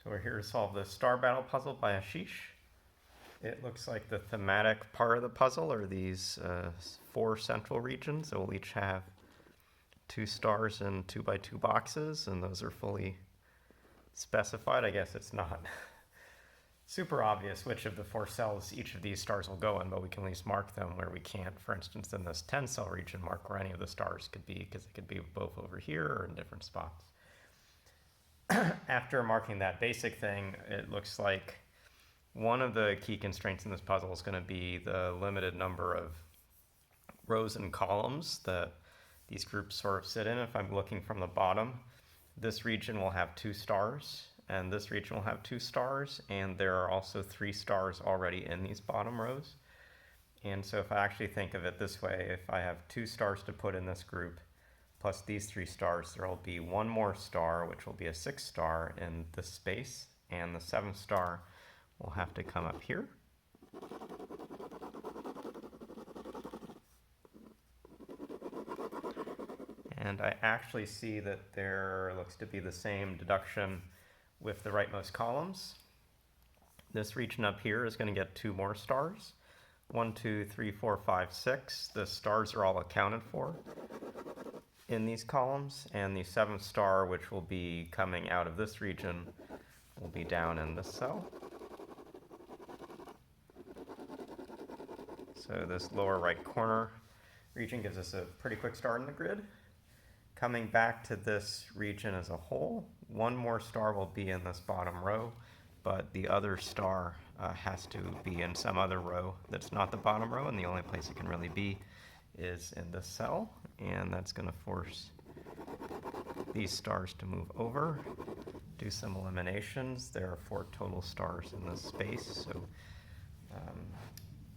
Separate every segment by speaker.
Speaker 1: So we're here to solve the star battle puzzle by Ashish. It looks like the thematic part of the puzzle are these 4 central regions that will each have 2 stars in 2x2 boxes, and those are fully specified. I guess it's not super obvious which of the 4 cells each of these stars will go in, but we can at least mark them where we can't. For instance, in this 10 cell region, mark where any of the stars could be, because it could be both over here or in different spots. After marking that basic thing, it looks like one of the key constraints in this puzzle is going to be the limited number of rows and columns that these groups sort of sit in. If I'm looking from the bottom, this region will have 2 stars, and this region will have 2 stars, and there are also 3 stars already in these bottom rows. And so if I actually think of it this way, if I have 2 stars to put in this group, plus these 3 stars, there will be 1 more star, which will be a 6th star in this space, and the 7th star will have to come up here. And I actually see that there looks to be the same deduction with the rightmost columns. This region up here is going to get 2 more stars. 1, 2, 3, 4, 5, 6. The stars are all accounted for in these columns, and the 7th star, which will be coming out of this region, will be down in this cell. So this lower right corner region gives us a pretty quick start in the grid. Coming back to this region as a whole, 1 more star will be in this bottom row, but the other star has to be in some other row that's not the bottom row, and the only place it can really be is in this cell, and that's going to force these stars to move over. Do some eliminations. There are 4 total stars in this space, so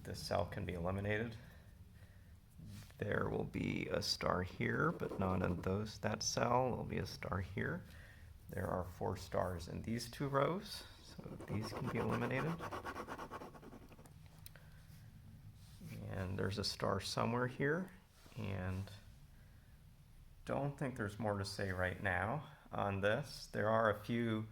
Speaker 1: this cell can be eliminated. There will be a star here, but not in that cell. There will be a star here. There are 4 stars in these 2 rows, so these can be eliminated. And there's a star somewhere here, and don't think there's more to say right now on this. There are a few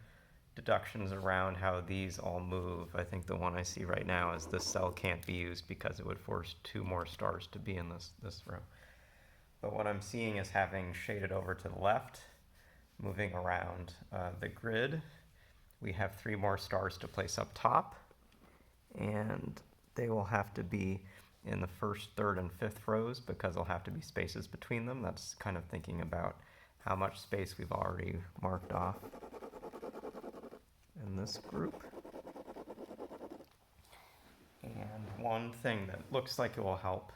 Speaker 1: deductions around how these all move. I think the one I see right now is this cell can't be used because it would force 2 more stars to be in this row. But what I'm seeing is having shaded over to the left, moving around the grid, we have 3 more stars to place up top, and they will have to be in the 1st, 3rd, and 5th rows because there'll have to be spaces between them. That's kind of thinking about how much space we've already marked off in this group. And one thing that looks like it will help,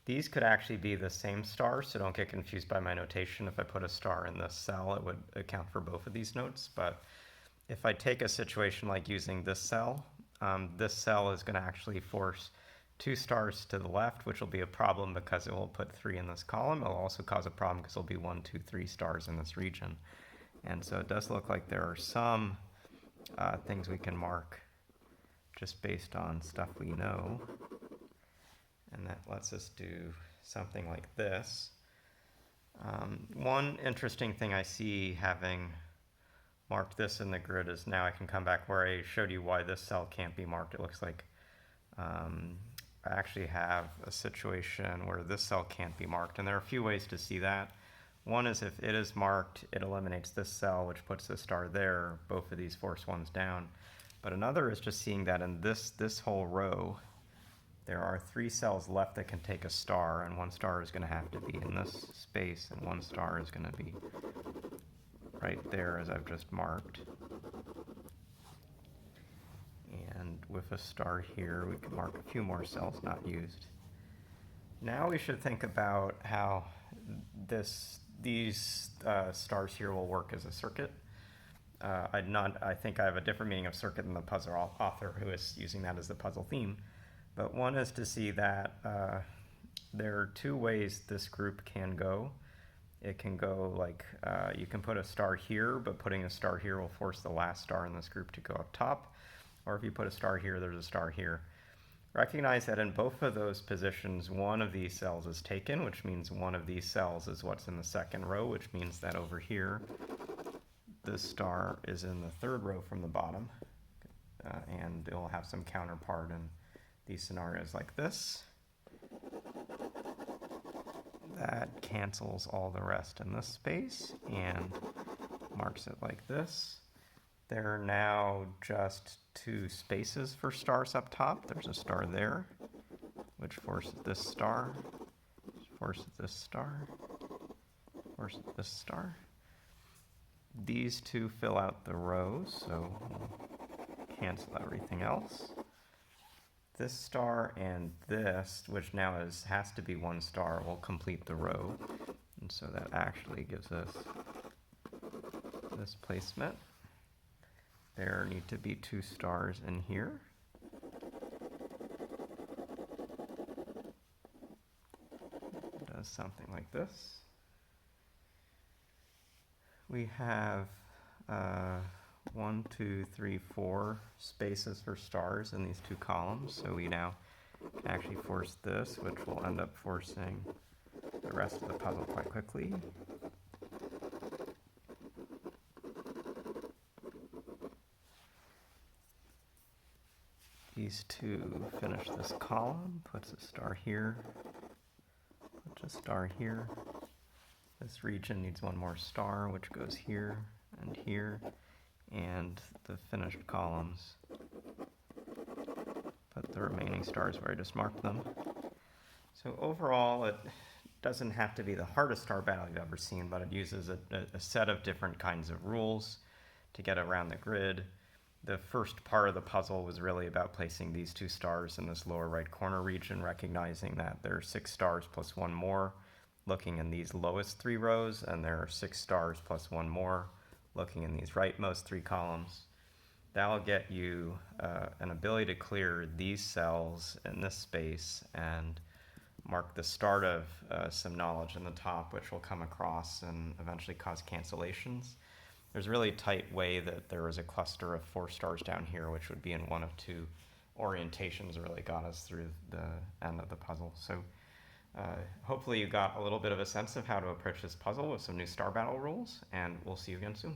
Speaker 1: these could actually be the same stars, so don't get confused by my notation. If I put a star in this cell, it would account for both of these notes. But if I take a situation like using this cell is going to actually force 2 stars to the left, which will be a problem because it will put 3 in this column. It will also cause a problem because there will be 1, 2, 3 stars in this region. And so it does look like there are some things we can mark just based on stuff we know. And that lets us do something like this. One interesting thing I see having marked this in the grid is now I can come back where I showed you why this cell can't be marked. It looks like I actually have a situation where this cell can't be marked, and there are a few ways to see that. One is if it is marked, it eliminates this cell, which puts the star there. Both of these force 1s down. But another is just seeing that in this whole row, there are 3 cells left that can take a star, and 1 star is going to have to be in this space, and 1 star is going to be right there as I've just marked. And with a star here, we can mark a few more cells not used. Now we should think about how these stars here will work as a circuit. I think I have a different meaning of circuit than the puzzle author who is using that as the puzzle theme. But one is to see that there are 2 ways this group can go. It can go like, you can put a star here, but putting a star here will force the last star in this group to go up top. Or if you put a star here, there's a star here. Recognize that in both of those positions, 1 of these cells is taken, which means 1 of these cells is what's in the 2nd row, which means that over here, this star is in the third row from the bottom, and it will have some counterpart in these scenarios like this. That cancels all the rest in this space and marks it like this. There are now just two spaces for stars up top. There's a star there, which forces this star, forces this star, forces this star. These two fill out the rows, so we'll cancel everything else. This star and this, which now has to be one star, will complete the row. And so that actually gives us this placement. There need to be two stars in here. It does something like this. We have 1, 2, 3, 4 spaces for stars in these two columns, so we now can actually force this, which will end up forcing the rest of the puzzle quite quickly. These two finish this column, puts a star here, puts a star here. This region needs one more star, which goes here and here, and the finished columns put the remaining stars where I just marked them. So overall, it doesn't have to be the hardest star battle you've ever seen, but it uses a set of different kinds of rules to get around the grid. The first part of the puzzle was really about placing these two stars in this lower right corner region, recognizing that there are 6 stars plus one more looking in these lowest 3 rows, and there are 6 stars plus one more looking in these rightmost 3 columns. That'll get you an ability to clear these cells in this space and mark the start of some knowledge in the top, which will come across and eventually cause cancellations. There's a really tight way that there is a cluster of 4 stars down here, which would be in one of 2 orientations, really got us through the end of the puzzle. So hopefully you got a little bit of a sense of how to approach this puzzle with some new star battle rules, and we'll see you again soon.